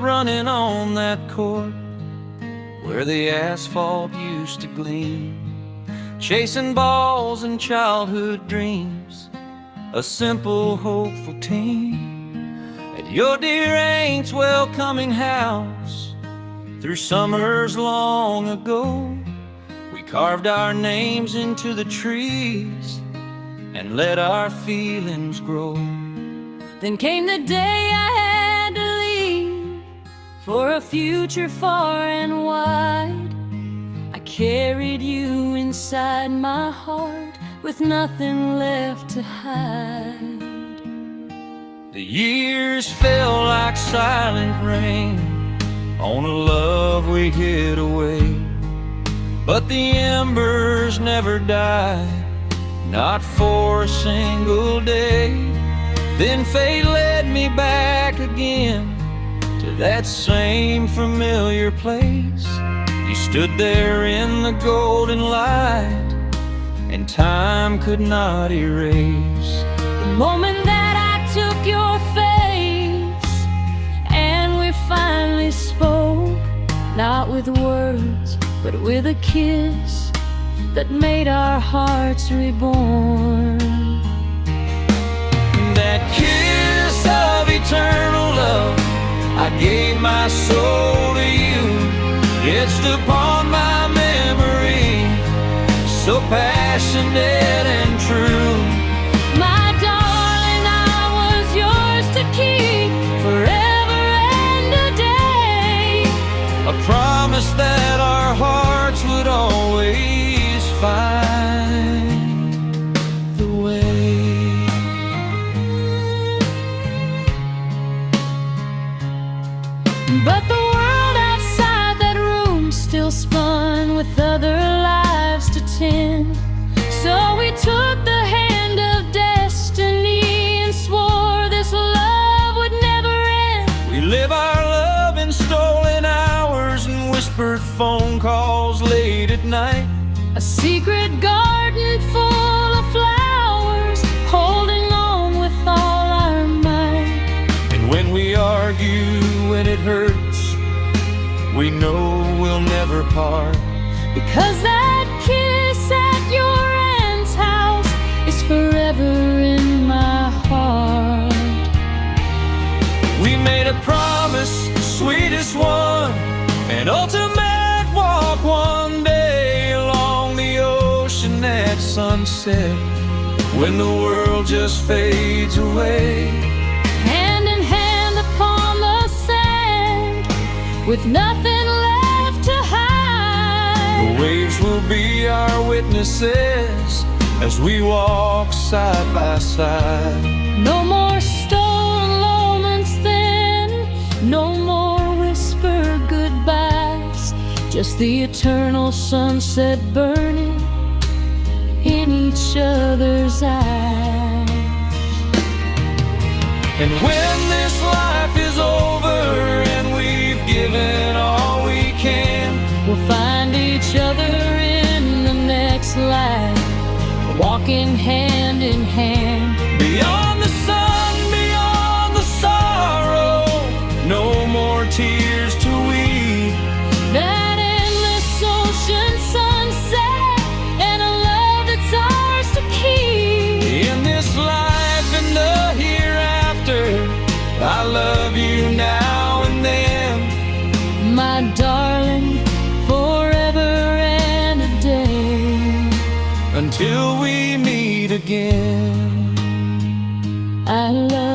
running on that court where the asphalt used to gleam, chasing balls and childhood dreams, a simple, hopeful team. At your dear aunt's welcoming house, through summers long ago, we carved our names into the trees and let our feelings grow. Then came the day I had to leave for a future far and wide. I carried you inside my heart with nothing left to hide. The years fell like silent rain on a love we hid away, but the embers never died, not for a single day. Then fate led me back again to that same familiar place. You stood there in the golden light, and time could not erase the moment that I took your face, and we finally spoke, not with words, but with a kiss that made our hearts reborn. That kiss of eternal love, I gave my soul to you, etched upon my memory, so passionate and true. My darling, I was yours to keep forever and a day, A promise that our hearts would always find the way. but the world outside that room still spun with other lives to tend. So we took the hand of destiny and swore this love would never end. We live our love in stolen hours and whispered phone calls late at night. A secret garden full of flowers, holding on with all our might. And when we argue, when it hurts, we know we'll never part. Because that kiss at your aunt's house is forever in my heart. We made a promise, sweetest one, an ultimate walk one day along the ocean at sunset, when the world just fades away. Hand in hand upon the sand, with nothing left to hide. The waves will be our witnesses as we walk side by side. No more stolen moments then, no more whispered goodbyes, just the eternal sunset burning in each other's eyes. And when this life is over and we've given all we can, we'll find each other in the next life, walking hand in hand. beyond the sun, beyond the sorrow, no more tears to weep. That endless ocean sunset, and a love that's ours to keep. In this life and the hereafter, I love you now and then. My darling, forever and a day, Until we meet again. I love